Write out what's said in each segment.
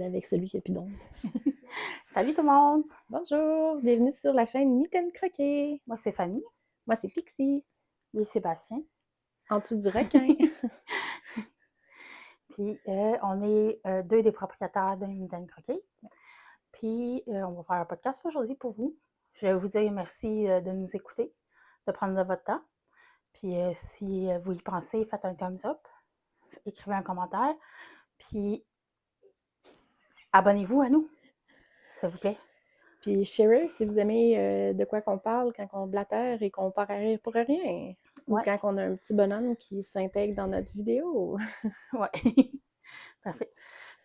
Avec celui qui a plus d'ombre. Salut tout le monde! Bonjour, bienvenue sur la chaîne Mitaine Croquet. Moi, c'est Fanny. Moi, c'est Pixie, Lui, Sébastien. en dessous du requin. Puis, on est deux des propriétaires d'un Mitaine Croquet. Puis, on va faire un podcast aujourd'hui pour vous. Je vais vous dire merci de nous écouter, de prendre de votre temps. Puis, si vous y pensez, faites un thumbs up, écrivez un commentaire. Puis, abonnez-vous à nous, s'il vous plaît. Puis share si vous aimez de quoi qu'on parle quand on blatère et qu'on part à rire pour rien. Ou Ouais. quand on a un petit bonhomme qui s'intègre dans notre vidéo. Ouais. Parfait.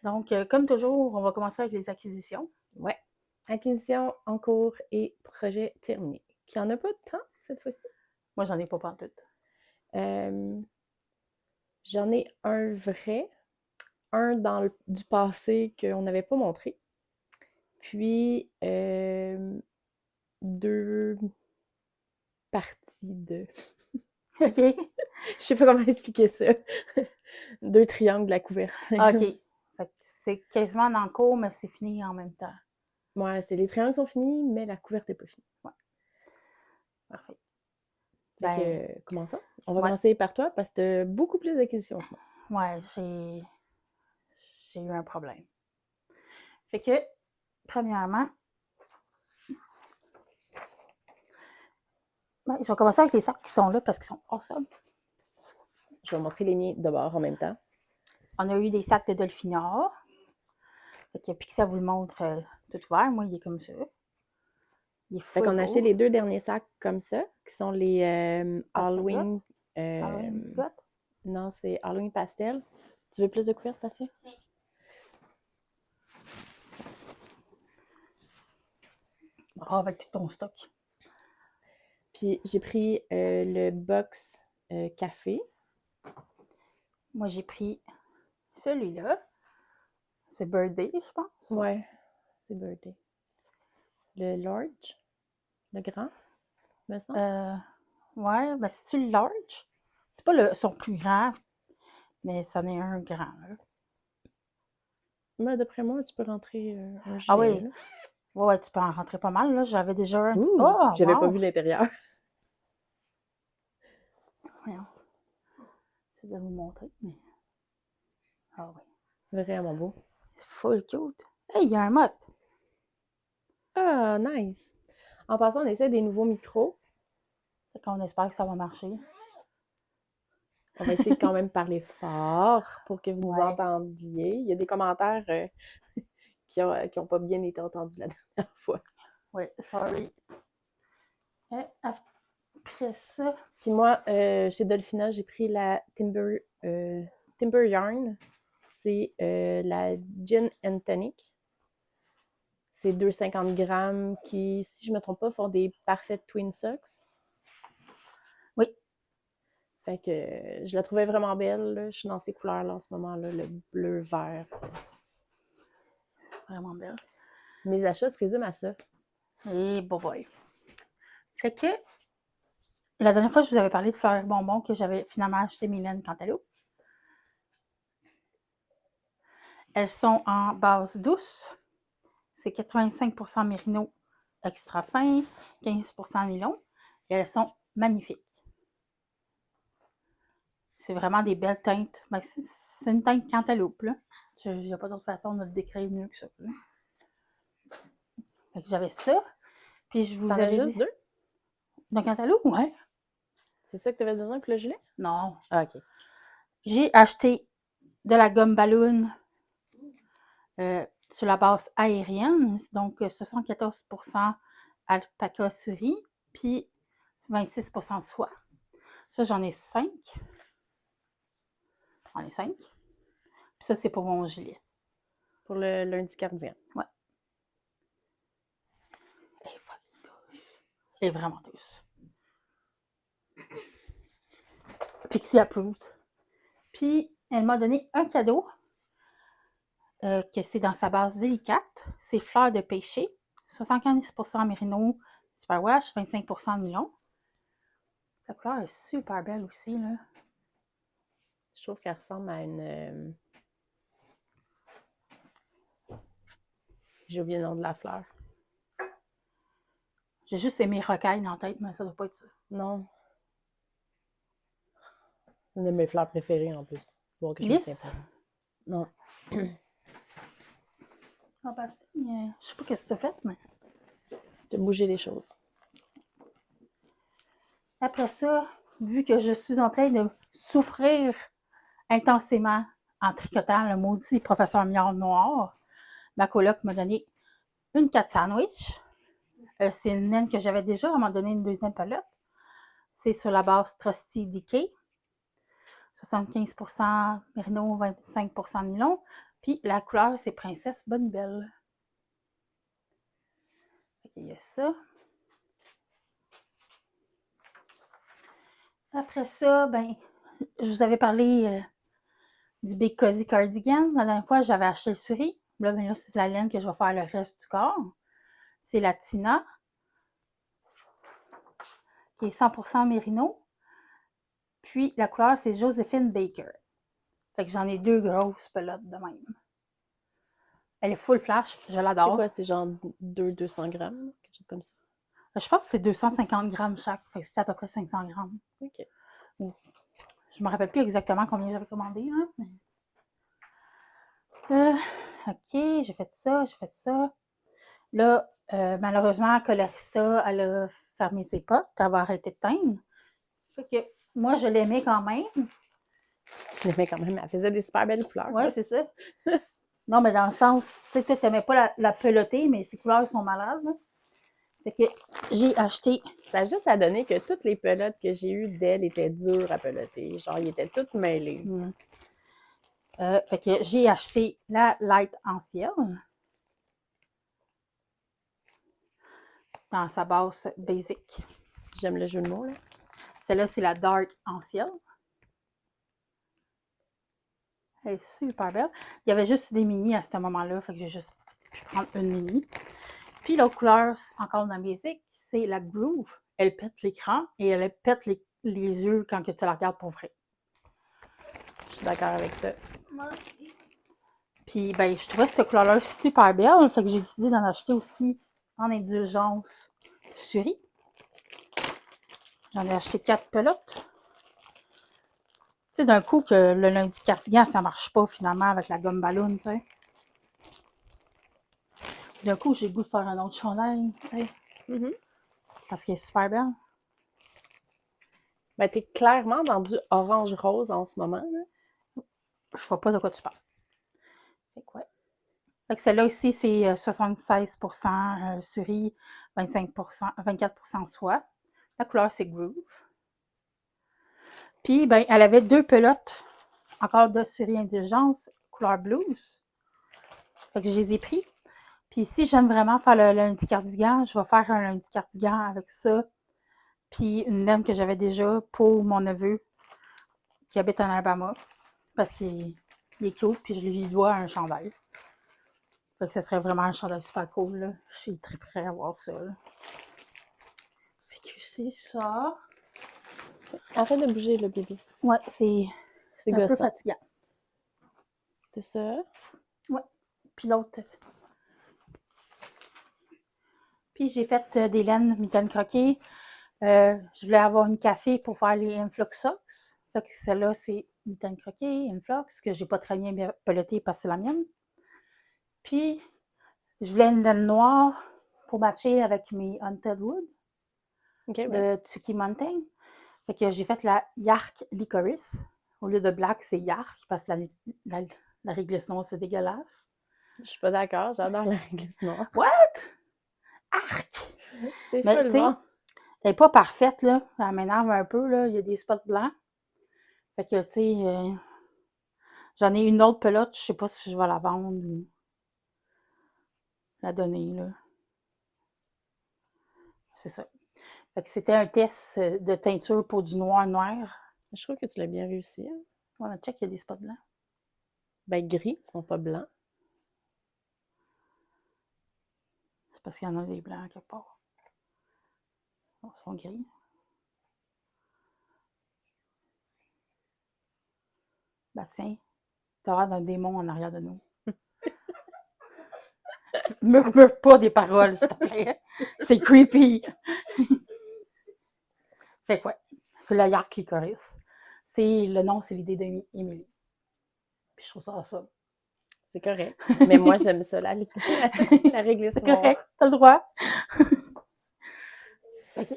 Donc, comme toujours, on va commencer avec les acquisitions. Ouais. Acquisition en cours et projet terminé. Qu'il n'y en a pas de temps cette fois-ci. Moi, j'en ai pas pantoute. J'en ai un vrai, un du passé qu'on n'avait pas montré. Puis deux parties de... OK? Je sais pas comment expliquer ça. Deux triangles à couverte. OK. Fait que c'est quasiment en cours, mais c'est fini en même temps. Ouais, c'est les triangles sont finis, mais la couverte n'est pas finie. Ouais. Parfait. Fait que, commençons. On va ouais. commencer par toi parce que t'as beaucoup plus d'acquisitions que moi. Ouais, j'ai eu un problème. Fait que, premièrement, je vais commencer avec les sacs qui sont là parce qu'ils sont awesome. Je vais montrer les miens d'abord en même temps. On a eu des sacs de Dolphinor. Fait que, puis que ça vous le montre tout ouvert. Moi, il est comme ça. Il est Fait qu'on a acheté beau. les deux derniers sacs comme ça, qui sont les Halloween. Halloween Gut. Non, c'est Halloween Pastel. Tu veux plus de couvertes, Pascal? Ah, avec tout ton stock. Puis j'ai pris le box café. Moi, j'ai pris celui-là. C'est Birthday, je pense. Ouais, c'est Birthday. Le large, le grand, me semble. Ouais, ben c'est-tu le large? C'est pas son plus grand, mais c'en est un grand. Là. Mais d'après moi, tu peux rentrer un Ah gilet. oui, Là. ouais, tu peux en rentrer pas mal. Là. J'avais déjà un petit. Ouh, Oh, j'avais pas wow! vu l'intérieur. Voyons. C'est de vous montrer, mais. Ah oui. Vraiment beau. C'est full cute. Hey, il y a un mot. Ah, nice. En passant, on essaie des nouveaux micros. Fait qu'on espère que ça va marcher. On va essayer de quand même parler fort pour que vous nous Ouais. entendiez. Il y a des commentaires qui ont pas bien été entendus la dernière fois. Oui, sorry. Et après ça, Puis moi, chez Dolphina, j'ai pris la Timber Yarn. C'est la Gin and Tonic. C'est 250 grammes qui, si je ne me trompe pas, font des parfaits twin socks. oui, Fait que je la trouvais vraiment belle. Là. Je suis dans ces couleurs-là en ce moment-là, le bleu, vert. vraiment belle. Mes achats se résument à ça. Et boy. Fait que, la dernière fois, je vous avais parlé de fleurs bonbons que j'avais finalement acheté Mylène Cantaloupe. Elles sont en base douce. C'est 85% mérino extra fin, 15% nylon. Et elles sont magnifiques. C'est vraiment des belles teintes. Ben, c'est une teinte cantaloupe, là. Il n'y a pas d'autre façon de le décrire mieux que ça. Là. Fait que j'avais ça. Puis je vous T'en avais avais juste dit... deux? De cantaloupe, ouais. C'est ça que tu avais besoin pour le gilet? Non. Ah, ok. J'ai acheté de la gomme ballon sur la base aérienne. Donc, 74% alpaca souris, puis 26% soie. Ça, j'en ai 5. J'en ai 5. Puis ça, c'est pour mon gilet. Pour le lundi cardigan. Ouais. Elle est fucking douce. Elle est vraiment douce. Pixie approuve. Puis, elle m'a donné un cadeau que c'est dans sa base délicate. C'est fleurs de pêcher. 75% mérino superwash, 25% nylon. La couleur est super belle aussi, là. Je trouve qu'elle ressemble à une... J'ai oublié le nom de la fleur. J'ai juste aimé rocaille en tête, mais ça doit pas être ça. Non. C'est une de mes fleurs préférées en plus. Voir que je me Lys? souviens pas. Non. Ah, ben, je sais pas qu'est-ce que t'as fait, mais... De bouger les choses. Après ça, vu que je suis en train de souffrir intensément en tricotant le maudit professeur Miard noir, ma coloc m'a donné une 4 sandwich. C'est une laine que j'avais déjà, elle m'a donné une deuxième pelote. C'est sur la base Trusty Decay. 75% merino, 25% nylon. Puis la couleur, c'est Princesse Bonne Belle. Il y a ça. Après ça, ben, je vous avais parlé du Big Cozy Cardigan. La dernière fois, j'avais acheté le suri. Là, ben là, c'est la laine que je vais faire le reste du corps. C'est la Tina, qui est 100% mérino. Puis la couleur, c'est Josephine Baker. Fait que j'en ai 2 grosses pelotes de même. Elle est full flash, je l'adore. C'est quoi? C'est genre 200 grammes? Quelque chose comme ça? Je pense que c'est 250 grammes chaque. Fait que c'est à peu près 500 grammes. OK. Je me rappelle plus exactement combien j'avais commandé. Hein, mais... OK, j'ai fait ça, j'ai fait ça. Là, malheureusement, Colorista, elle a fermé ses portes, elle va arrêter de teindre. Fait que moi, je l'aimais quand même. Tu l'aimais quand même. Elle faisait des super belles couleurs. Ouais, c'est ça. Non, mais dans le sens, tu sais, toi, t'aimais pas la pelotée, mais ses couleurs sont malades. Là. Fait que j'ai acheté. Ça a juste à donner que toutes les pelotes que j'ai eues d'elle étaient dures à peloter. Genre, ils étaient toutes mêlées. Fait que j'ai acheté la Light en ciel. Dans sa base basic. J'aime le jeu de mots, là. Celle-là, c'est la Dark en ciel. Elle est super belle. Il y avait juste des mini à ce moment-là, fait que j'ai juste pu prendre une mini. Puis l'autre couleur, encore dans basic, c'est la Groove. Elle pète l'écran et elle pète les yeux quand tu la regardes pour vrai. Je suis d'accord avec ça. Puis, ben, je trouvais cette couleur-là super belle, fait que j'ai décidé d'en acheter aussi en indulgence Suri. J'en ai acheté 4 pelotes. Tu sais, d'un coup, que le lundi cardigan, ça marche pas finalement avec la gomme ballon, tu sais. D'un coup, j'ai le goût de faire un autre chandail, tu sais. Parce qu'elle est super belle. Ben, t'es clairement dans du orange-rose en ce moment, là. Je vois pas de quoi tu parles. Fait que ouais. Fait que celle-là aussi, c'est 76% Suri, 24% soie. La couleur, c'est Groove. Puis, ben, elle avait 2 pelotes, encore de Suri Indulgence, couleur blues. Fait que je les ai pris. Puis, si j'aime vraiment faire le lundi cardigan, je vais faire un lundi cardigan avec ça. Puis, une laine que j'avais déjà pour mon neveu qui habite en Alabama. Parce qu'il est cute, puis je lui dois un chandail. Fait que ça serait vraiment un chandail super cool, là. Je suis très prêt à voir ça, là. Fait que c'est ça. Arrête de bouger, le bébé. Ouais, c'est un peu gossant. fatigant. C'est ça? Ouais. Puis l'autre. Puis j'ai fait des laines mitaines croquées. Je voulais avoir une café pour faire les Influx Socks. Fait que celle-là, c'est mitaines croquées, Influx, que j'ai pas très bien pelotée parce que c'est la mienne. Puis, je voulais une laine noire pour matcher avec mes Haunted Wood de Tsuki Mountain. Fait que j'ai fait la Yark Licorice. Au lieu de black, c'est Yark parce que la réglisse noire, c'est dégueulasse. Je suis pas d'accord, j'adore la réglisse noire. What? Arc! C'est Mais full tu sais, bon. elle n'est pas parfaite, là. Elle m'énerve un peu, là. Il y a des spots blancs. Fait que, tu sais, j'en ai une autre pelote. Je sais pas si je vais la vendre ou la donner, là. C'est ça. Fait que c'était un test de teinture pour du noir. Je trouve que tu l'as bien réussi. Hein? On a check, il y a des spots blancs. Ben, gris, ils sont pas blancs. C'est parce qu'il y en a des blancs quelque part. Ils sont gris. Ben, tiens, t'as l'air d'un démon en arrière de nous. Murmure pas des paroles, s'il te plaît. C'est creepy. Fait que ouais, c'est la Yark Clitoris. Le nom, c'est l'idée d'Émilie. Puis je trouve ça. C'est correct. Mais moi, j'aime ça, la réglisse C'est noire. correct, t'as le droit. OK.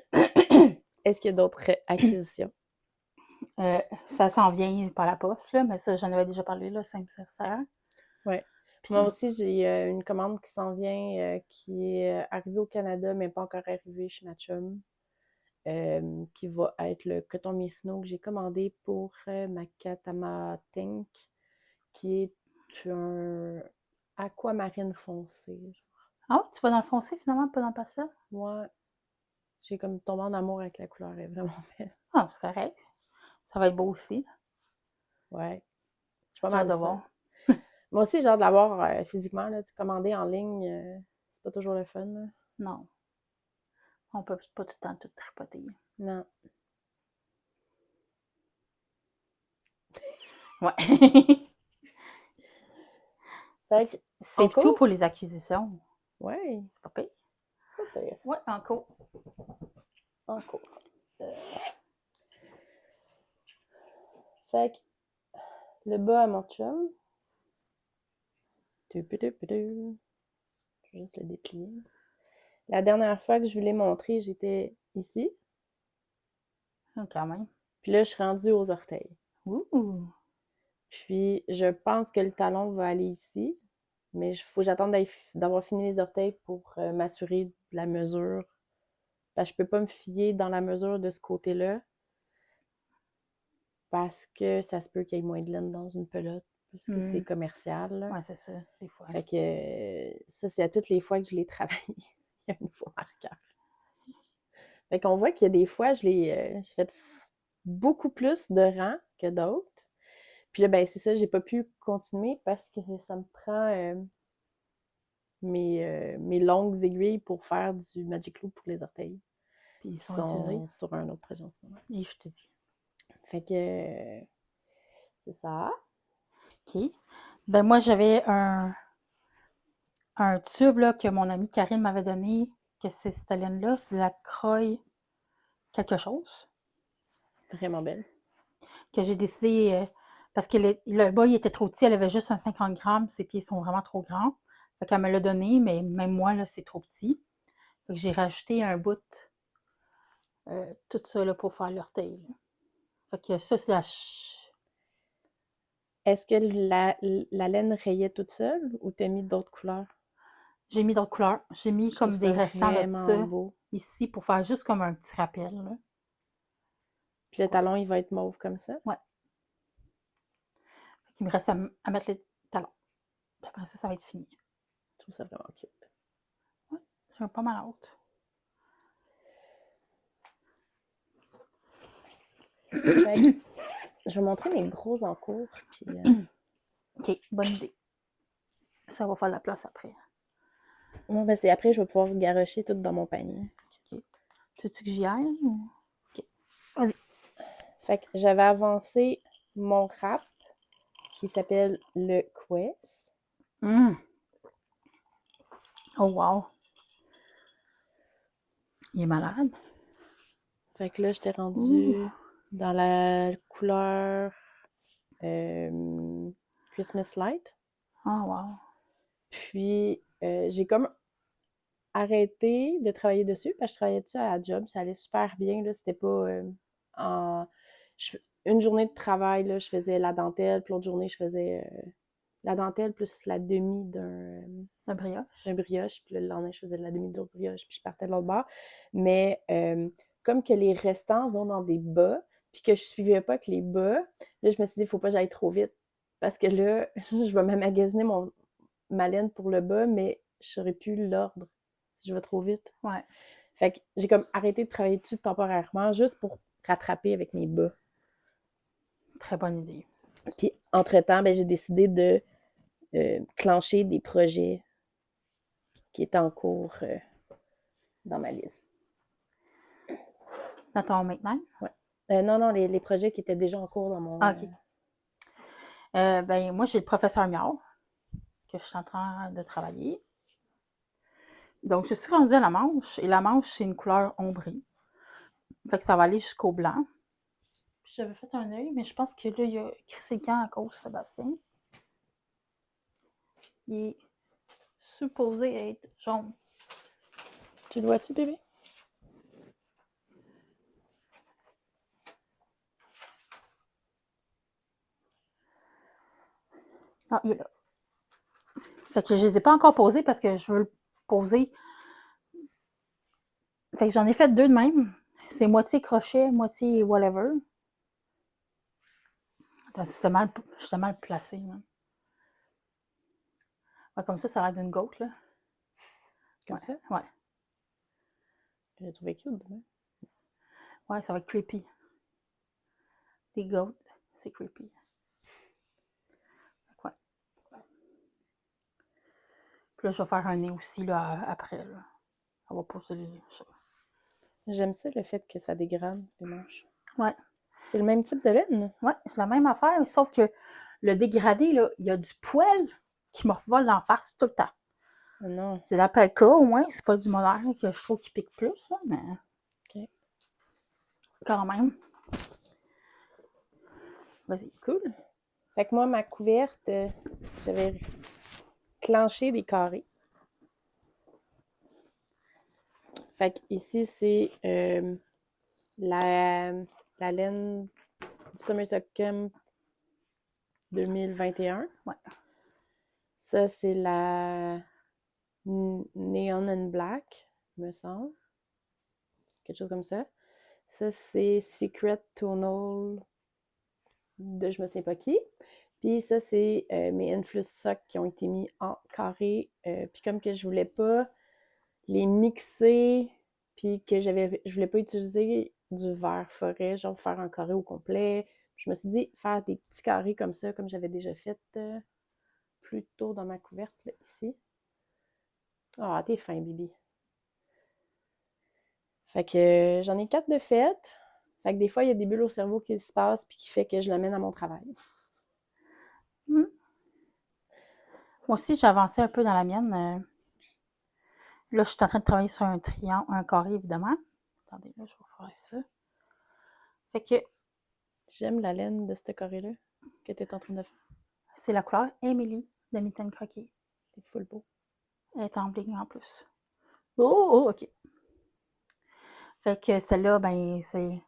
Est-ce qu'il y a d'autres acquisitions? Ça s'en vient par la poste, là, mais ça, j'en avais déjà parlé, là, simple sincère. Ouais. Puis, Moi aussi, j'ai une commande qui s'en vient, qui est arrivée au Canada, mais pas encore arrivée chez ma chum, qui va être le coton Mérino que j'ai commandé pour ma Katama Tank, qui est un aquamarine foncé. ah ouais, tu vas dans le foncé, finalement, pas dans le pastel? Moi, j'ai comme tombé en amour avec la couleur, elle est vraiment belle. Ah, c'est correct. Ça va être beau aussi. Ouais. Je suis pas J'ai hâte mal de ça. voir. Moi aussi, j'ai hâte de l'avoir physiquement, là, commander en ligne, c'est pas toujours le fun, là. Non. On peut pas tout le temps tout tripoter. Non. Ouais. Fait que, C'est en tout cours? pour les acquisitions. Ouais, C'est pas pire. pas pire. Ouais, en cours. En cours. Fait que, le bas à mon chum. Je vais juste le déplier. La dernière fois que je vous l'ai montré, j'étais ici. Quand même. Puis là, je suis rendue aux orteils. Ouh. Puis, je pense que le talon va aller ici. Mais il faut que j'attende d'avoir fini les orteils pour m'assurer de la mesure. Parce que je peux pas me fier dans la mesure de ce côté-là. Parce que ça se peut qu'il y ait moins de laine dans une pelote. Parce que c'est commercial. Là. Ouais, c'est ça, des fois. Fait que ça, c'est à toutes les fois que je l'ai travaillé. Il y a un nouveau marqueur. Fait qu'on voit qu'il y a des fois, j'ai fait beaucoup plus de rangs que d'autres. Puis là, ben c'est ça, j'ai pas pu continuer parce que ça me prend mes longues aiguilles pour faire du Magic Loop pour les orteils. Puis ils sont utilisés. Sur un autre projet en ce moment. Et je te dis. Fait que c'est ça. OK. Ben moi, j'avais un tube là, que mon amie Karine m'avait donné, que c'est cette laine-là, c'est de la Croix quelque chose. Vraiment belle. Que j'ai décidé, parce que le bas, il était trop petit, elle avait juste un 50 grammes, ses pieds sont vraiment trop grands. Fait qu'elle me l'a donné, mais même moi, là, c'est trop petit. Fait que j'ai rajouté un bout, tout ça, là, pour faire l'orteil. Fait que ça, c'est Est-ce que la laine rayait toute seule ou t'as mis d'autres couleurs? J'ai mis d'autres couleurs. J'ai mis Je comme trouve des ça restants de vraiment ça beau. ici pour faire juste comme un petit rappel. Là. Puis le talon, il va être mauve comme ça? Ouais. Il me reste à mettre les talons. Puis après ça va être fini. Je trouve ça vraiment cute. Ouais, j'ai pas mal hâte. Je vais montrer mes gros encours. Puis, OK, bonne idée. Ça va faire de la place après. bon, ben c'est après, je vais pouvoir garrocher tout dans mon panier. OK. Tu veux-tu que j'y aille? Ou... OK. Vas-y. Fait que j'avais avancé mon wrap qui s'appelle le Quest. Oh, wow. Il est malade. Fait que là, j'étais rendue dans la couleur Christmas Light. Oh, wow. Puis, j'ai comme arrêté de travailler dessus parce que je travaillais dessus à la job. Ça allait super bien. Là. C'était pas une journée de travail, là, je faisais la dentelle, puis l'autre journée, je faisais la dentelle plus la demi Un brioche. puis le lendemain, je faisais la demi de l'autre brioche, puis je partais de l'autre bord. Mais comme que les restants vont dans des bas, puis que je suivais pas que les bas, là, je me suis dit, il faut pas que j'aille trop vite. Parce que là, je vais m'amagasiner ma laine pour le bas, mais je saurais plus l'ordre si je vais trop vite. Ouais. Fait que j'ai comme arrêté de travailler dessus temporairement, juste pour rattraper avec mes bas. Très bonne idée. Puis, entre-temps, ben, j'ai décidé de clencher des projets qui étaient en cours dans ma liste. Dans ton Make9? Ouais. Non, les projets qui étaient déjà en cours dans mon... OK. Ben, moi, j'ai le professeur Miao, que je suis en train de travailler. Donc, je suis rendue à la manche, et la manche, c'est une couleur ombrée. Fait que ça va aller jusqu'au blanc. Puis j'avais fait un œil, mais je pense que là, il a crissé le camp à cause de Sébastien. Il est supposé être jaune. Tu le vois-tu, bébé? Ah, il est là. Fait que je les ai pas encore posés parce que je veux le poser. Fait que j'en ai fait 2 de même. C'est moitié crochet, moitié whatever. Attends, j'étais mal placée, même. Ouais, comme ça a l'air d'une goat, là. Comme Ouais, ça? ouais. J'ai trouvé cute, demain. Ouais, ça va être creepy. Des goats, c'est creepy. Ouais. Puis là, je vais faire un nez aussi, là, après, là. On va poser les... J'aime ça, le fait que ça dégrade les manches. Ouais. C'est le même type de laine? Ouais, c'est la même affaire, sauf que le dégradé, là, il y a du poil qui me revole en face tout le temps. Oh non. C'est l'Apelka, au moins. C'est pas du Monarch que je trouve qui pique plus, là, mais... OK. Quand même. Vas-y. Cool. Fait que moi, ma couverte, j'avais clenché des carrés. Fait que ici, c'est la laine du Summer Stock Camp 2021. Ouais. Ça, c'est la Neon and Black, me semble. Quelque chose comme ça. Ça, c'est Secret Tonal de je me sais pas qui. Puis ça, c'est mes Influx Socks qui ont été mis en carré. Puis comme que je voulais pas les mixer, puis que je voulais pas utiliser du vert forêt, genre faire un carré au complet. Je me suis dit, faire des petits carrés comme ça, comme j'avais déjà fait plus tôt dans ma couverte, là, ici. Ah, t'es fin, Bibi. Fait que j'en ai 4 de fête. Fait que des fois, il y a des bulles au cerveau qui se passent, puis qui fait que je l'amène à mon travail. Moi aussi, j'ai avancé un peu dans la mienne. Là, je suis en train de travailler sur un triangle, un carré, évidemment. Attendez, là, je vais faire ça. Fait que J'aime la laine de ce carré-là que tu es en train de faire. c'est la couleur Emily de Mitaine Croquet. C'est full beau. Elle est en bling en plus. Oh, OK. Fait que celle-là, ben, c'est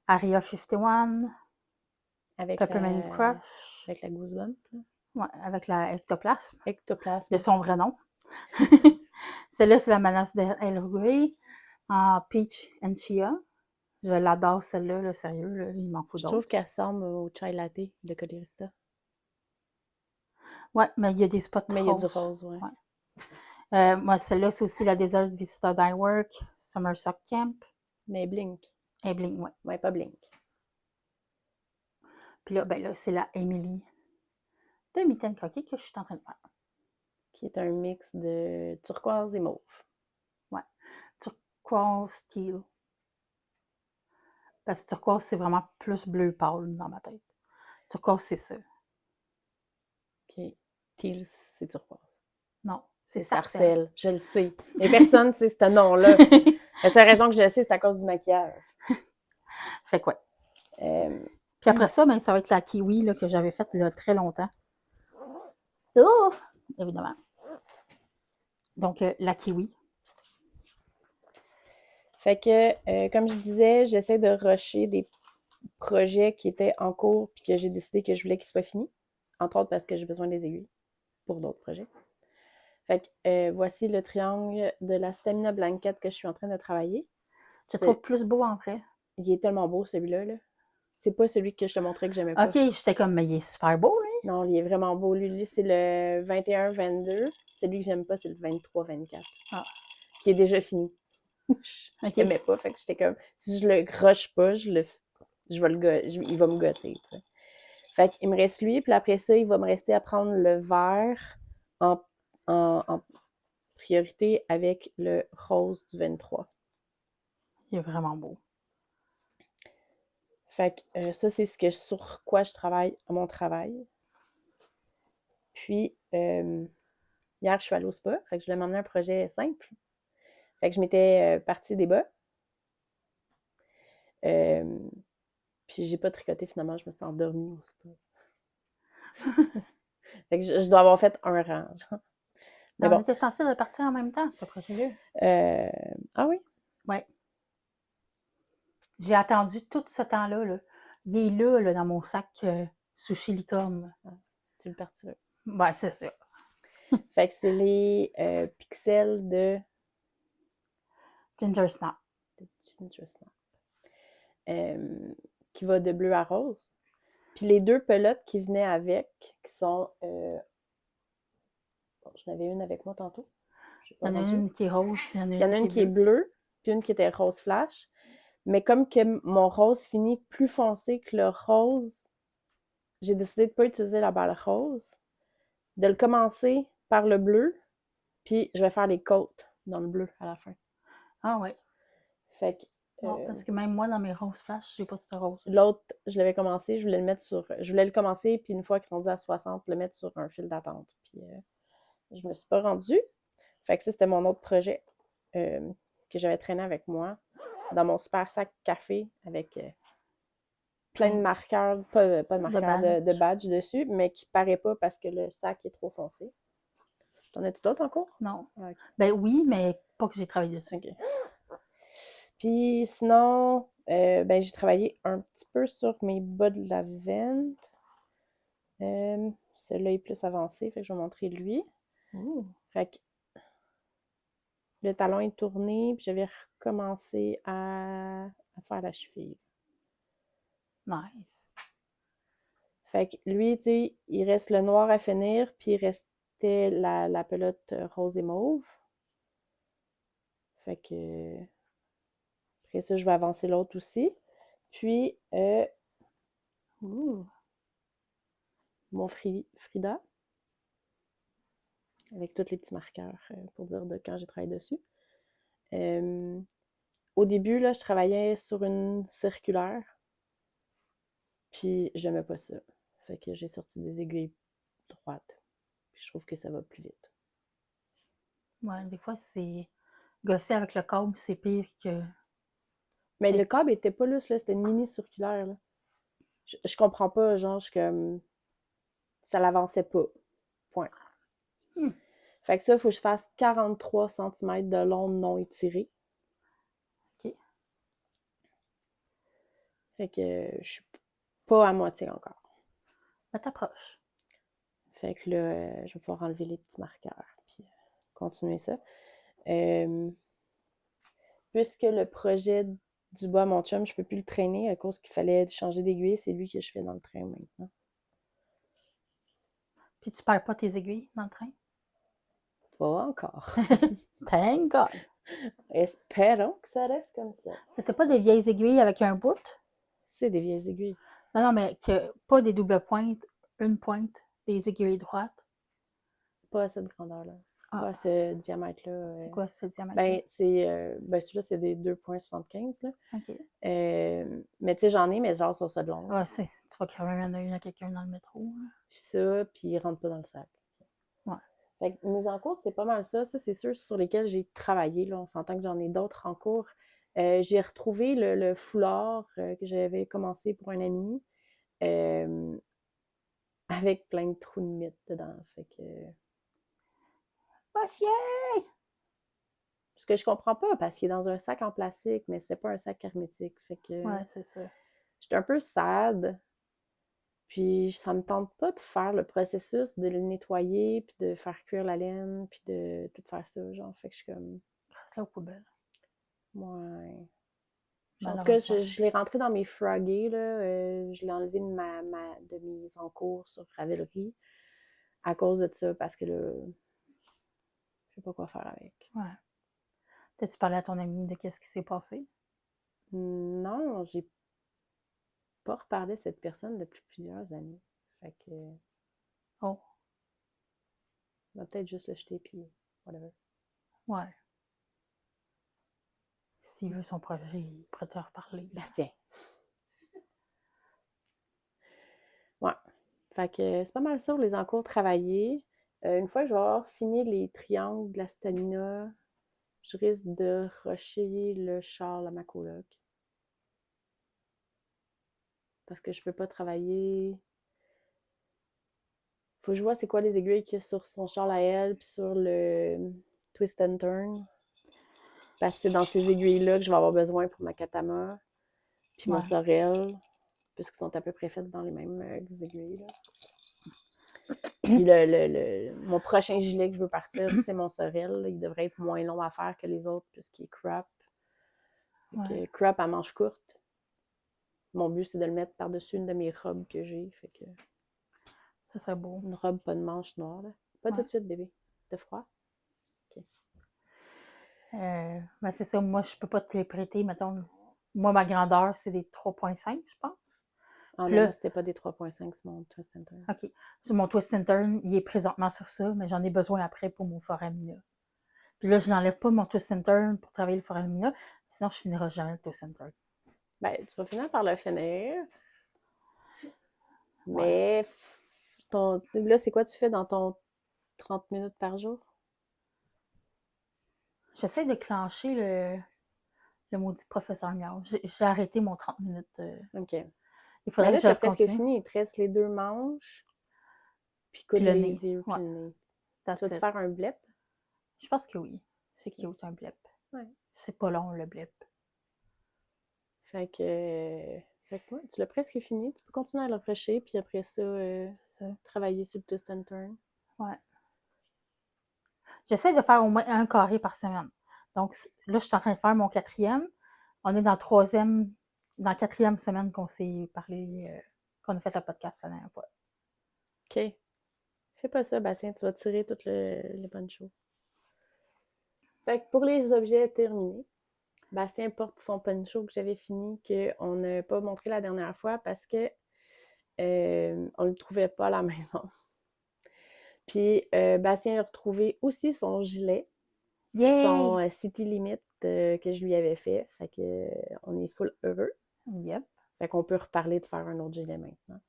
Area 51, Avec Peppermint Crush. avec la goosebump. Là. Ouais, avec la ectoplasme, Ectoplasme. de son vrai nom. Celle-là, c'est la Manos d'El Rey en Peach and Chia. Je l'adore, celle-là, là, sérieux, là, il m'en faut Je trouve d'autres. qu'elle ressemble au chai latte de Colirista. Ouais, mais il y a des spots Mais il y a du roses. rose, ouais. Moi, celle-là, c'est aussi la Desert Vista Dye Work, Summer Sock Camp. Mais Blink. Et Bling, ouais. Ouais, pas Blink. Puis là, ben là, c'est la Emily de Mitaine Croquet que je suis en train de faire. Qui est un mix de turquoise et mauve. Ouais. Turquoise teal. Parce que turquoise, c'est vraiment plus bleu pâle dans ma tête. Turquoise, c'est ça. OK. Teal, c'est turquoise. Non, C'est Sarcelle. Sarcelle. Je le sais. Et personne sait ce nom-là. La seule raison que je le sais, c'est à cause du maquillage. Fait quoi? Puis après ça, ben, ça va être la kiwi là, que j'avais faite là, très longtemps. Oh! Évidemment. Donc, la kiwi. Fait que, comme je disais, j'essaie de rusher des projets qui étaient en cours puis que j'ai décidé que je voulais qu'ils soient finis. Entre autres parce que j'ai besoin des aiguilles pour d'autres projets. Fait que voici le triangle de la Stamina Blanket que je suis en train de travailler. Je le trouve plus beau en vrai. Il est tellement beau celui-là. Là. C'est pas celui que je te montrais que j'aimais pas. OK, j'étais comme, mais il est super beau, lui. Non, il est vraiment beau. Lui c'est le 21-22. Celui que j'aime pas, c'est le 23-24. Ah. Qui est déjà fini. Je l'aimais pas. Fait que j'étais comme, si je le rush pas, il va me gosser. T'sais. Fait qu'il me reste lui, puis après ça, il va me rester à prendre le vert en priorité avec le rose du 23. Il est vraiment beau. Fait que ça, c'est sur quoi je travaille à mon travail. Puis, hier, je suis allée au spa. Fait que je voulais m'emmener un projet simple. Fait que je m'étais partie des bas. Puis j'ai pas tricoté finalement, je me suis endormie au spa. Fait que je dois avoir fait un rang, genre. Mais On bon. était censés repartir en même temps, ce projet-là. Ah oui? Ouais. J'ai attendu tout ce temps-là. Là. Il est là, dans mon sac sushi licorne. Tu le partiras. Ouais, c'est ça. Fait que c'est les pixels de Ginger Snap. Ginger Snap. Qui va de bleu à rose. Puis les deux pelotes qui venaient avec, qui sont... Bon, j'en avais une avec moi tantôt. Il y en a une qui est rose, il y en a une qui est bleue, puis une qui était rose flash. Mais comme que mon rose finit plus foncé que le rose, j'ai décidé de ne pas utiliser la balle rose, de le commencer par le bleu, puis je vais faire les côtes dans le bleu à la fin. Ah ouais. Fait que... Non, parce que même moi, dans mes roses flash, j'ai pas de ce rose. L'autre, je l'avais commencé, je voulais le commencer, puis une fois qu'il est rendu à 60, le mettre sur un fil d'attente. Puis je me suis pas rendue. Fait que ça, c'était mon autre projet que j'avais traîné avec moi dans mon super sac café avec plein de marqueurs, pas de marqueurs, de badge dessus, mais qui paraît pas parce que le sac est trop foncé. T'en as-tu d'autres en cours? Non. Ah, okay. Ben oui, mais pas que j'ai travaillé dessus. Okay. Puis sinon, ben, j'ai travaillé un petit peu sur mes bas de lavande. Celui-là est plus avancé, fait que je vais montrer lui. Ooh. Fait que le talon est tourné, puis je vais recommencer à faire la cheville. Nice. Fait que lui, tu sais, il reste le noir à finir, puis il restait la pelote rose et mauve. Fait que après ça, je vais avancer l'autre aussi. Puis mon Frida, avec tous les petits marqueurs pour dire de quand j'ai travaillé dessus. Au début, là, je travaillais sur une circulaire, puis j'aimais pas ça. Fait que j'ai sorti des aiguilles droites. Puis je trouve que ça va plus vite. Ouais, des fois, c'est... Gosser avec le câble, c'est pire que... Mais le câble était pas lousse, là, c'était une mini circulaire, là. Je comprends pas, genre, ça l'avançait pas. Point. Fait que ça, il faut que je fasse 43 cm de long non étiré. OK. Fait que je suis pas à moitié encore. Ben, t'approches. Fait que là, je vais pouvoir enlever les petits marqueurs, puis continuer ça. Puisque le projet du bas à mon chum, je peux plus le traîner à cause qu'il fallait changer d'aiguille, c'est lui que je fais dans le train maintenant. Puis tu perds pas tes aiguilles dans le train? Pas encore. Thank God! Espérons que ça reste comme ça. Mais t'as pas des vieilles aiguilles avec un bout? C'est des vieilles aiguilles. Non, mais pas des doubles pointes, une pointe, des aiguilles droites. Pas à cette grandeur-là. Pas à ce diamètre-là. C'est quoi ce diamètre? Ben, celui-là, c'est des 2,75. Là. OK. Mais tu sais, j'en ai, mais genre, sur ça de long. Ouais, tu vas crever un œil à quelqu'un dans le métro. Là. Ça, puis il rentre pas dans le sac. Ouais. Fait que mes encours, c'est pas mal ça. Ça, c'est sûr sur lesquels j'ai travaillé. Là. On s'entend que j'en ai d'autres en cours. J'ai retrouvé le foulard que j'avais commencé pour un ami avec plein de trous de mythe dedans. Fait que... Va chier! Ce que je comprends pas, parce qu'il est dans un sac en plastique, mais c'est pas un sac hermétique. Fait que... Ouais, c'est ça. J'étais un peu sad. Puis ça me tente pas de faire le processus de le nettoyer, puis de faire cuire la laine, puis de tout faire ça. Genre, fait que je suis comme... Reste là aux poubelles. Ouais. En tout cas, je l'ai rentré dans mes Froggy, là. Je l'ai enlevé de mes encours sur Ravelry à cause de ça, parce que là, je sais pas quoi faire avec. Ouais. T'as-tu parlé à ton ami de qu'est-ce qui s'est passé? Non, j'ai pas reparlé de cette personne depuis plusieurs années. Fait que... Oh. On va peut-être juste le jeter, puis whatever. Ouais. S'il veut son projet, il pourrait te reparler. Bastien. Ouais. Fait que c'est pas mal ça pour les encours travaillés. Une fois que je vais avoir fini les triangles de la stamina, je risque de rusher le char à ma coloc. Parce que je peux pas travailler. Faut que je vois c'est quoi les aiguilles qu'il y a sur son char à elle, puis sur le twist and turn. Parce que c'est dans ces aiguilles-là que je vais avoir besoin pour ma katama, puis mon Ouais. sorel, puisqu'ils sont à peu près faits dans les mêmes aiguilles. Là. Puis mon prochain gilet que je veux partir, c'est mon sorel. Là. Il devrait être moins long à faire que les autres, puisqu'il est crop. Ouais. Crop à manches courtes. Mon but, c'est de le mettre par-dessus une de mes robes que j'ai. Fait que Ça serait beau. une robe pas de manches noires. Là. Pas tout de suite, bébé. T'as froid? OK. Ben c'est ça, moi, je peux pas te les prêter, mettons. Moi, ma grandeur, c'est des 3,5, je pense. Ah, Puis mais là, moi, c'était pas des 3,5 sur mon Twist Center. OK. Mon twist and turn, il est présentement sur ça, mais j'en ai besoin après pour mon foramina. Puis là, je n'enlève pas mon twist and turn pour travailler le foramina, sinon je finirai jamais le twist and turn. Ben, tu vas finir par le finir. Ouais. Mais là, c'est quoi tu fais dans ton 30 minutes par jour? J'essaie de clencher le maudit professeur Miao. J'ai arrêté mon 30 minutes. OK. Il Mais faudrait que là, je t'as presque continue. fini. Il te reste les 2 manches, puis Puis coudre le les nez. yeux, puis Ouais, le nez. Tu that's vas-tu it. faire un blep? Je pense que oui. C'est cute, un blip. Ouais. C'est pas long, le blip. Fait que ouais, tu l'as presque fini. Tu peux continuer à le rusher, puis après ça, Ça. travailler sur le twist and turn. Ouais. J'essaie de faire au moins un carré par semaine. Donc là, je suis en train de faire mon 4e. On est dans la 4e semaine qu'on s'est parlé, qu'on a fait le podcast la dernière fois. OK. Fais pas ça, Bastien, tu vas tirer toutes les bonnes choses. Fait que pour les objets terminés, Bastien porte son poncho que j'avais fini, qu'on n'a pas montré la dernière fois parce que on le trouvait pas à la maison. Puis Bastien a retrouvé aussi son gilet, son Yay! City Limit que je lui avais fait. Fait que on est full heureux. Yep. Fait qu'on peut reparler de faire un autre gilet maintenant.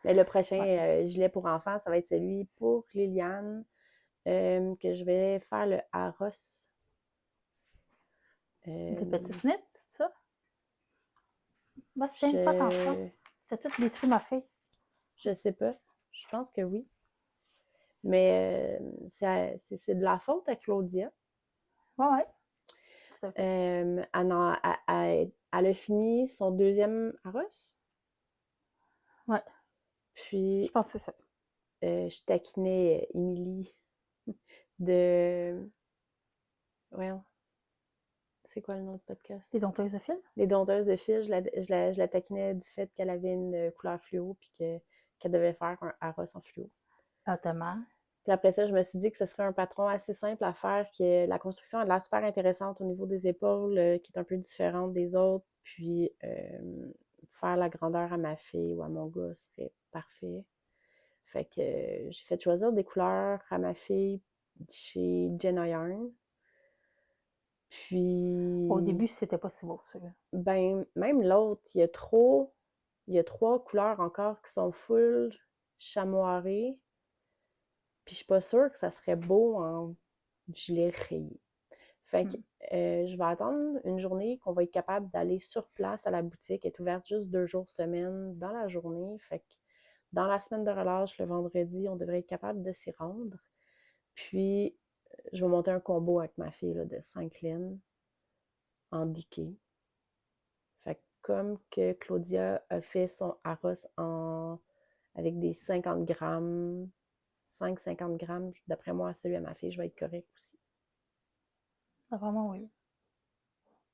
Mais le prochain gilet pour enfants, ça va être celui pour Liliane, que je vais faire le Harros. Des petites nittes, c'est ça? Bah, c'est une fois attention. T'as toutes détruit ma fille. Je sais pas. Je pense que oui. Mais c'est de la faute à Claudia. Ouais. Elle a fini son 2e Harros. Ouais. Puis, Je pense que c'est ça. je taquinais Émilie de... Voyons. C'est quoi le nom du podcast? Les dompteuses de fil? Les dompteuses de fil. Je la taquinais du fait qu'elle avait une couleur fluo puis qu'elle devait faire un Harros en fluo. Notamment. Puis après ça, je me suis dit que ce serait un patron assez simple à faire, que la construction a l'air super intéressante au niveau des épaules, qui est un peu différente des autres. Puis faire la grandeur à ma fille ou à mon gars serait parfait. Fait que j'ai fait choisir des couleurs à ma fille chez Jenna Yarn. Puis... Au début, c'était pas si beau, ça. Ben, même l'autre, il y a 3 couleurs encore qui sont full chamoirées. Puis je suis pas sûre que ça serait beau en gilet rayé. Fait que je vais attendre une journée qu'on va être capable d'aller sur place à la boutique. Elle est ouverte juste 2 jours semaine dans la journée. Fait que dans la semaine de relâche, le vendredi, on devrait être capable de s'y rendre. Puis, je vais monter un combo avec ma fille là, de 5 laines en diquet. Fait que comme que Claudia a fait son Harros avec des 50 grammes, 5-50 grammes, d'après moi, celui à ma fille, je vais être correct aussi. Ah, vraiment, oui.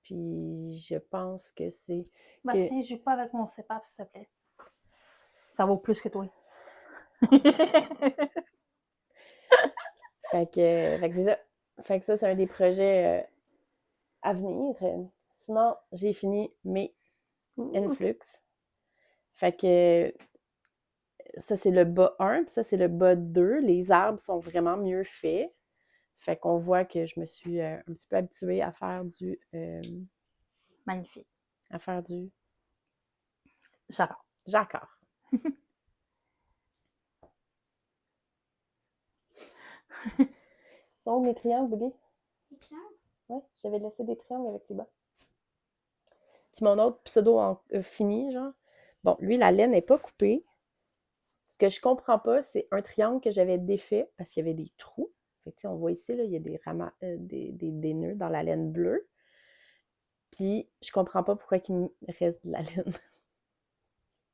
Puis je pense que c'est... Bastien, joue pas avec mon CEPAP, s'il te plaît. Ça vaut plus que toi. Fait que c'est ça. Fait que ça, c'est un des projets à venir. Sinon, j'ai fini mes Influx. Fait que ça, c'est le bas 1, puis ça, c'est le bas 2. Les arbres sont vraiment mieux faits. Fait qu'on voit que je me suis un petit peu habituée à faire du... Magnifique. à faire du... J'adore. Jacquard. Sont où mes triangles, bébé? Ouais, j'avais laissé des triangles avec les bas. Puis mon autre pseudo fini, genre. Bon, lui, la laine n'est pas coupée. Ce que je comprends pas, c'est un triangle que j'avais défait parce qu'il y avait des trous. Fait que, on voit ici, là, il y a des nœuds dans la laine bleue. Puis, je comprends pas pourquoi il me reste de la laine.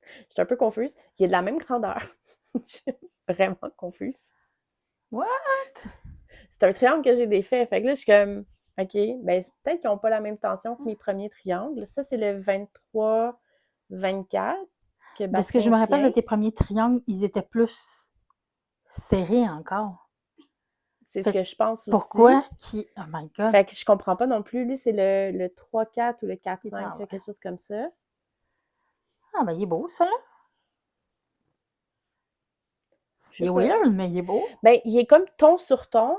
Je suis un peu confuse. Il est de la même grandeur. Je suis vraiment confuse. What? C'est un triangle que j'ai défait. Fait que là, je suis comme, OK, ben peut-être qu'ils n'ont pas la même tension que mes premiers triangles. Ça, c'est le 23-24 que De ce que je Bastien me rappelle de tient. tes premiers triangles, ils étaient plus serrés encore. C'est ce Fait que je pense aussi. pourquoi qui. Oh my god. Fait que je comprends pas non plus. Lui, c'est le 3-4 ou le 4-5, ouais. quelque chose comme ça. Ah, ben il est beau, ça, là. Je Il est sais pas. weird, mais il est beau. Ben, il est comme ton sur ton,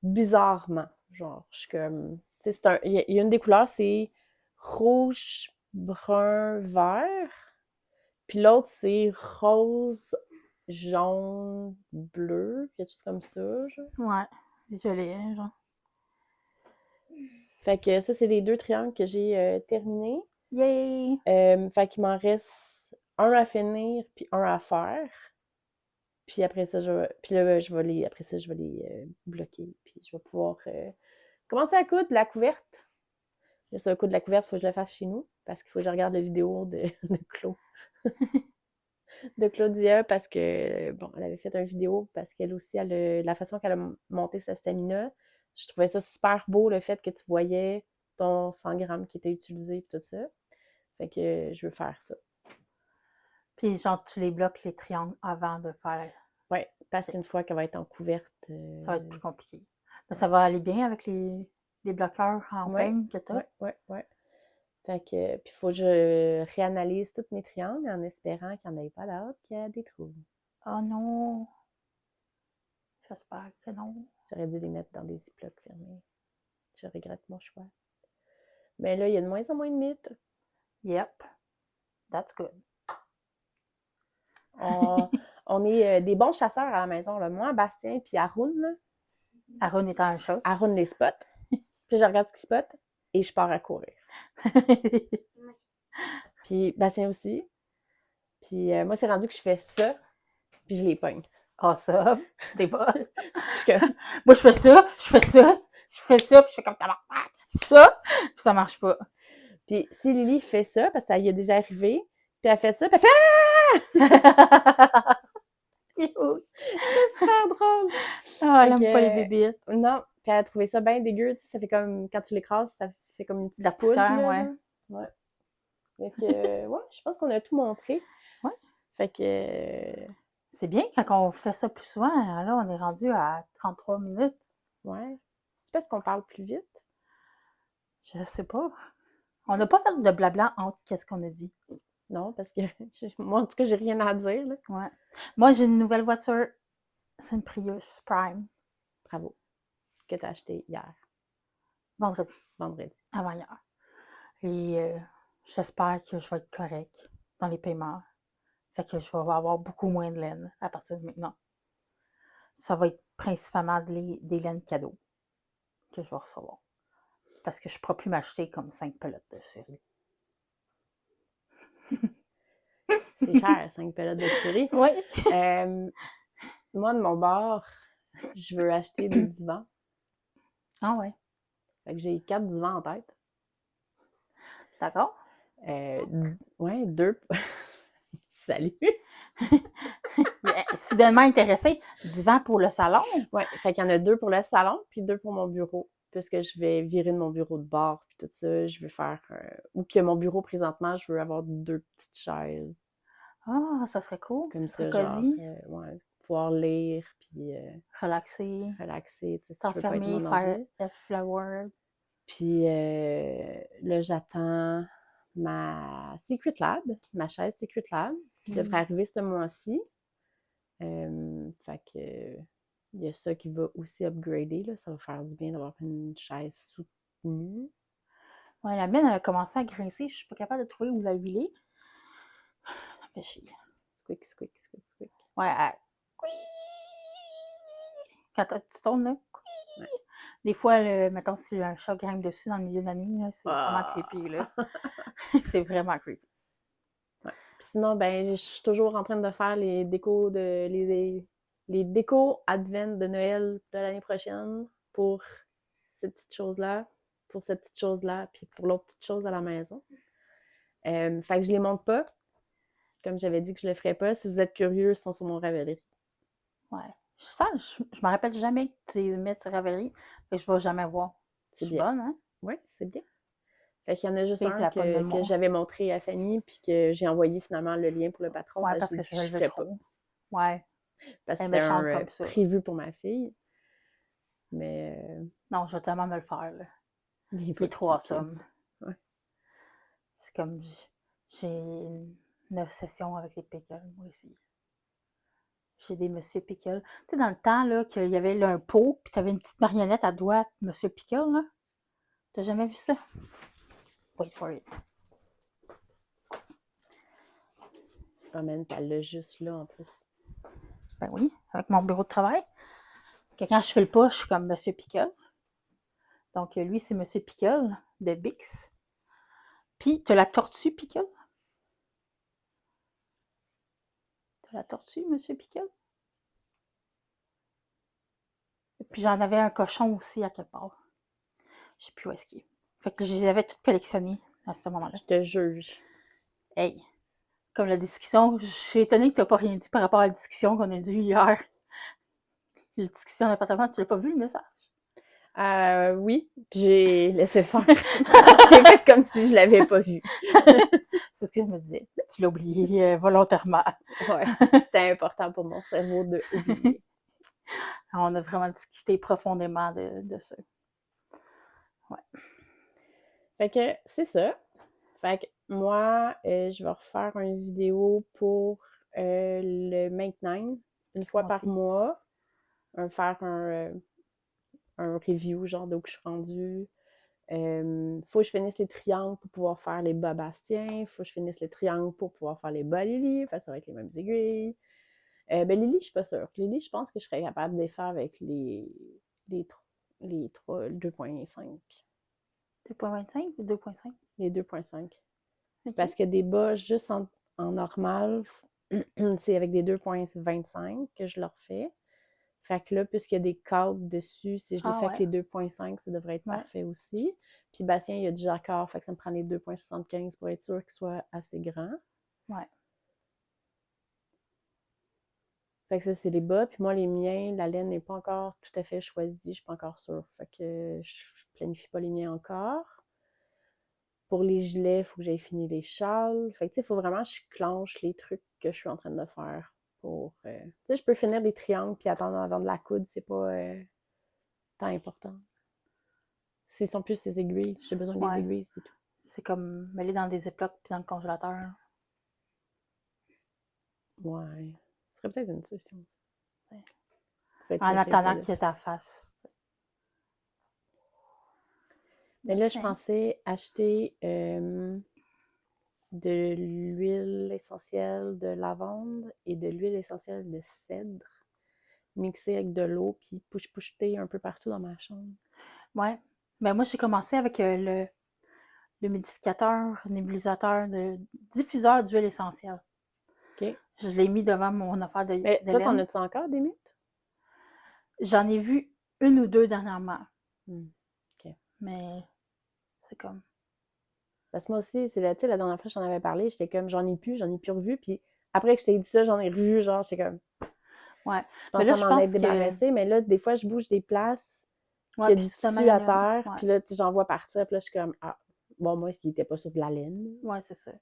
bizarrement. Genre, je suis comme. Tu sais, il y a une des couleurs, c'est rouge, brun, vert. Puis l'autre, c'est rose, jaune, bleu, quelque chose comme ça, genre. Ouais. Joli, genre. Fait que ça, c'est les 2 triangles que j'ai terminés. Yay! Fait qu'il m'en reste un à finir, puis un à faire. Puis après ça, puis là, après ça, je vais les bloquer. Puis je vais pouvoir commencer à coudre la couverte. Là, ça, coudre la couverte, il faut que je le fasse chez nous, parce qu'il faut que je regarde la vidéo de Claude. De Claudia, parce que, bon, elle avait fait une vidéo, parce qu'elle aussi, la façon qu'elle a monté sa stamina, je trouvais ça super beau, le fait que tu voyais ton 100 grammes qui était utilisé, et tout ça. Fait que je veux faire ça. Puis, genre, tu les bloques les triangles avant de faire. Ouais, parce qu'une fois qu'elle va être en couverte. Ça va être plus compliqué. Mais ça va aller bien avec les bloqueurs en peigne que tu as. Ouais. Fait que, puis il faut que je réanalyse tous mes triangles en espérant qu'il n'y en ait pas d'autres qui a des trous. Oh non! J'espère que non. J'aurais dû les mettre dans des ziplocs fermés. Je regrette mon choix. Mais là, il y a de moins en moins de mythes. Yep. That's good. On est des bons chasseurs à la maison. Là. Moi, Bastien, puis Haroun, là, Haroun est un chat. Haroun les spot. Puis je regarde ce qu'il spot et je pars à courir. Puis Bastien aussi. Puis moi, c'est rendu que je fais ça, puis je les pogne. Awesome. T'es pas. comme... Moi, je fais ça, puis je fais comme tabarnak. Ça, puis ça marche pas. Puis si Lily fait ça, parce que ça y est déjà arrivé, puis elle fait ça, puis elle fait Cute. C'est super drôle! Ah, elle aime pas les bébites. Non, puis elle a trouvé ça bien dégueu, tu sais, ça fait comme, quand tu l'écrases, ça fait comme une petite la poudre, poussière, là. ouais. Ouais. Fait que, ouais, je pense qu'on a tout montré. Ouais. Fait que... C'est bien quand on fait ça plus souvent. Là, on est rendu à 33 minutes. Ouais. C'est parce qu'on parle plus vite? Je sais pas. On n'a pas fait de blabla entre qu'est-ce qu'on a dit. Non, parce que moi, en tout cas, j'ai rien à dire, là. Ouais. Moi, j'ai une nouvelle voiture. C'est une Prius Prime. Bravo. Que t'as acheté hier. Vendredi. Avant hier. Et j'espère que je vais être correct dans les paiements. Fait que je vais avoir beaucoup moins de laine à partir de maintenant. Ça va être principalement des laines cadeaux que je vais recevoir. Parce que je ne pourrai plus m'acheter comme 5 pelotes de souris. C'est cher, 5 pelotes de souris. Oui. Moi, de mon bord, je veux acheter des divans. Ah ouais. Fait que j'ai 4 divans en tête. D'accord. Ouais, 2. Salut! Soudainement intéressé, divan pour le salon? Ouais, fait qu'il y en a 2 pour le salon, puis 2 pour mon bureau. Puisque je vais virer de mon bureau de bar, puis tout ça, je veux faire... ou que mon bureau, présentement, je veux avoir 2 petites chaises. Ah, ça serait cool. Comme ça, genre, ouais, pouvoir lire, puis relaxer. tu sais, si je veux pas être T'enfermer, mon faire ordi. F-Flower. Puis là, j'attends ma Secret Lab, ma chaise Secret Lab, qui devrait arriver ce mois-ci. Fait que il y a ça qui va aussi upgrader, là. Ça va faire du bien d'avoir une chaise soutenue. Ouais, la mienne, elle a commencé à grincer. Je suis pas capable de trouver où la huiler. Ça me fait chier. Squeak, squeak, squeak, squeak. Ouais, quand tu tournes, là. Ouais. Des fois, mettons, si un chat grimpe dessus dans le milieu de la nuit, là, c'est vraiment creepy, là. C'est vraiment creepy. Ouais. Puis sinon, ben, je suis toujours en train de faire les décos les décos advent de Noël de l'année prochaine pour cette petite chose-là, pour cette petite chose-là, puis pour l'autre petite chose à la maison. Fait que je les monte pas. Comme j'avais dit que je le ferais pas. Si vous êtes curieux, ils sont sur mon Ravelry. Ouais. Je me rappelle jamais que tu les mets sur Ravelry, fait que je vais jamais voir. Je C'est suis bien. bonne, hein? Oui, c'est bien. Fait qu'il y en a juste Et un la bonne que mémoire. j'avais montré à Fanny, puis que j'ai envoyé finalement le lien pour le patron. Ouais, Fait parce j'ai que dit je que je le veux ferais pas. trop. Ouais. Parce que Elle est c'était méchante un comme ça. prévu pour ma fille. Mais Non, je vais tellement me le faire, là. il Il est trop awesome. Ouais. C'est comme j'ai une obsession avec les pickles, moi aussi. J'ai des Monsieur Pickle. Tu sais, dans le temps, là, qu'il y avait là, un pot, puis t'avais une petite marionnette à doigts, Monsieur Pickle, là. T'as jamais vu ça? Wait for it. Ah, man, elle l'a juste là en plus. Ben oui, avec mon bureau de travail. Que quand je fais le pas, je suis comme Monsieur Pickle. Donc, lui, c'est Monsieur Pickle de Bix. Puis, t'as la tortue Pickle. T'as la tortue, Monsieur Pickle. Puis, j'en avais un cochon aussi à quelque part. Je sais plus où est-ce qu'il est. Fait que je les avais toutes collectionnées à ce moment-là. Je te juge. Hey, comme la discussion, je suis étonnée que tu n'as pas rien dit par rapport à la discussion qu'on a eue hier. La discussion d'appartement, tu l'as pas vu le message? Oui, puis j'ai laissé faire. J'ai fait comme si je l'avais pas vu. C'est ce que je me disais. Tu l'as oublié volontairement. Ouais, c'était important pour mon cerveau de oublier. On a vraiment discuté profondément de ça. Ouais. Fait que c'est ça. Fait que moi, je vais refaire une vidéo pour le Make9 une fois Moi par aussi. mois. Faire un review, genre d'où je suis rendue. Faut que je finisse les triangles pour pouvoir faire les bas Bastien. Faut que je finisse les triangles pour pouvoir faire les bas Lily. Fait que ça va être les mêmes aiguilles. Ben Lily, je suis pas sûre. Lily, je pense que je serais capable de les faire avec les 2.5. 2.25 ou 2.5? Les 2.5. Okay. Parce que des bas juste en normal, c'est avec des 2.25 que je leur fais. Fait que là, puisqu'il y a des câbles dessus, si je les fais avec les 2.5, ça devrait être parfait aussi. Puis Bastien, il y a du jacquard, fait que ça me prend les 2.75 pour être sûr qu'ils soient assez grands. Ouais. Fait que ça, c'est les bas. Puis moi, les miens, la laine n'est pas encore tout à fait choisie. Je suis pas encore sûre. Fait que je planifie pas les miens encore. Pour les gilets, il faut que j'aille finir les châles. Fait que tu sais, il faut vraiment que je clenche les trucs que je suis en train de faire. Tu sais, je peux finir des triangles puis attendre avant de la coude, c'est pas tant important. Ce sont plus ces aiguilles. J'ai besoin des aiguilles, c'est tout. C'est comme mêler dans des éplocs puis dans le congélateur. Ouais. Ce serait peut-être une solution. Ouais. En attendant qu'il y ait ta face. Mais là, je pensais acheter de l'huile essentielle de lavande et de l'huile essentielle de cèdre mixée avec de l'eau puis push-pushter un peu partout dans ma chambre. Ouais. Ben moi, j'ai commencé avec le humidificateur, nébulisateur, diffuseur d'huile essentielle. OK. Je l'ai mis devant mon affaire de Mais toi, t'en laine. as-tu encore des mythes? J'en ai vu une ou deux dernièrement. OK. Mais c'est comme... Parce que moi aussi, c'est la dernière fois que j'en avais parlé, j'étais comme, j'en ai plus revu. Puis après que je t'ai dit ça, j'en ai revu, genre, j'étais comme... Ouais. Je pensais m'en être débarrassée, mais là, des fois, je bouge des places, puis il y a du tissu à terre, puis là, j'en vois partir, puis là, je suis comme, ah, bon, moi, il n'était pas sur de la laine. Ouais, c'est ça.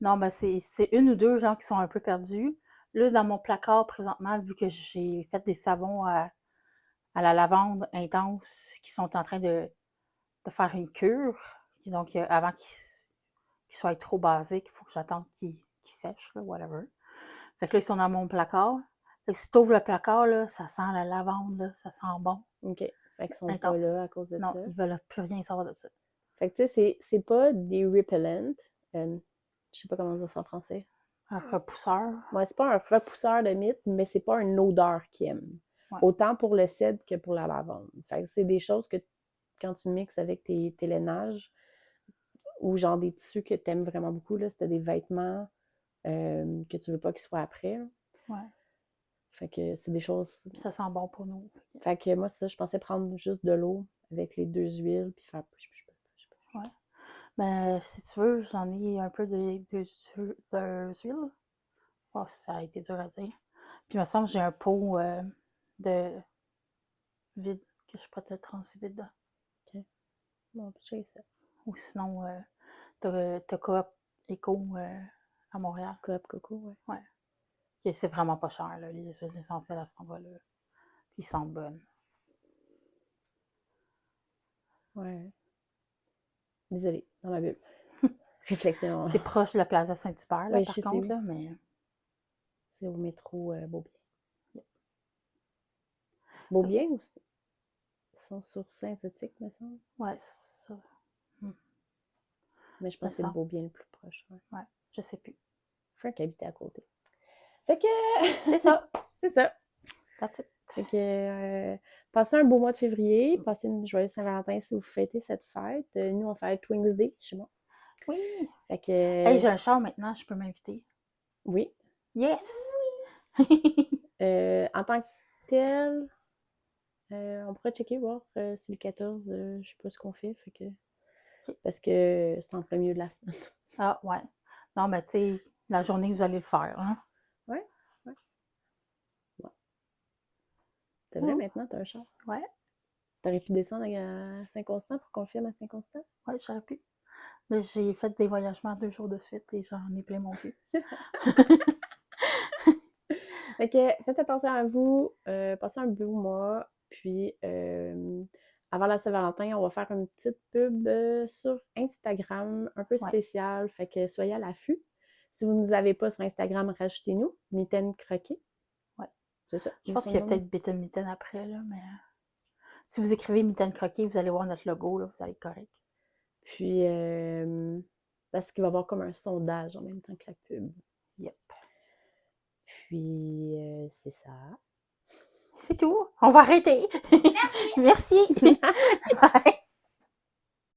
Non, ben c'est une ou deux gens qui sont un peu perdus. Là, dans mon placard, présentement, vu que j'ai fait des savons à la lavande intense qui sont en train de faire une cure, donc avant qu'ils soient trop basiques, il faut que j'attende qu'ils sèchent, là, whatever. Fait que là, ils sont dans mon placard. Fait que si tu ouvres le placard, là, ça sent la lavande, là, ça sent bon. OK. Fait qu'ils sont intense. pas là à cause de non, ça. Non, ils veulent plus rien savoir de ça. Fait que tu sais, c'est pas des repellents. Je sais pas comment dire ça en français. Un repousseur. Ouais, c'est pas un repousseur de mythes, mais c'est pas une odeur qu'ils aiment. Ouais. Autant pour le cèdre que pour la lavande. Fait que c'est des choses que quand tu mixes avec tes lainages ou genre des tissus que tu aimes vraiment beaucoup, là, si tu as des vêtements que tu veux pas qu'ils soient après. Là. Ouais. Fait que c'est des choses. Ça sent bon pour nous. Fait que moi, c'est ça, je pensais prendre juste de l'eau avec les 2 huiles puis faire. Ouais. Mais si tu veux, j'en ai un peu de huiles. Oh, ça a été dur à dire. Puis il me semble que j'ai un pot de vide que je pourrais te transvider dedans. OK. Bon, on peut checker ça. Ou sinon, t'as Coop Eco à Montréal. Coop Coco, ouais. Ouais. Et c'est vraiment pas cher, là, les huiles essentielles à cet endroit-là. Puis ils sentent bonnes. Ouais. Désolée, dans ma bulle. Réflexion. C'est proche de la Plaza Saint-Hubert, là, Oui, par je sais contre, où. là, mais... C'est au métro Beaubien. Yep. Beaubien ou ils sont sur Saint-Zotique, me semble? Ouais, c'est ça. Mais je pense que c'est semble. Beaubien le plus proche. Ouais. Ouais, je sais plus. Frank habitait à côté. Fait que... C'est ça. c'est ça. That's it. Fait que passez un beau mois de février, passez une joyeuse Saint-Valentin si vous fêtez cette fête. Nous, on fait Twins Day chez moi. Oui. Fait que... Hey, j'ai un char maintenant, je peux m'inviter. Oui. Yes! En tant que tel, on pourrait checker, voir si le 14, je sais pas ce qu'on fait. Fait que... Parce que c'est en plein milieu de la semaine. Ah, ouais. Non, mais tu sais, la journée que vous allez le faire, hein? Ouais. C'est vrai, maintenant, t'as un char. Ouais. T'aurais pu descendre à Saint-Constant pour qu'on le filme à Saint-Constant? Ouais, j'aurais pu. Mais j'ai fait des voyagements 2 jours de suite et j'en ai plein mon cul. Fait que faites attention à vous, passez un beau mois, puis avant la Saint-Valentin, on va faire une petite pub sur Instagram, un peu spéciale, fait que soyez à l'affût. Si vous ne nous avez pas sur Instagram, rajoutez-nous, Mitaine Croquée. Ouais. C'est ça. Je pense qu'il y a peut-être Bitten Mitaine après, là, mais si vous écrivez Mitaine Croquée, vous allez voir notre logo, là, vous allez être correct. Puis, parce qu'il va y avoir comme un sondage en même temps que la pub. Yep. Puis, c'est ça. C'est tout. On va arrêter. Merci. Merci. Bye.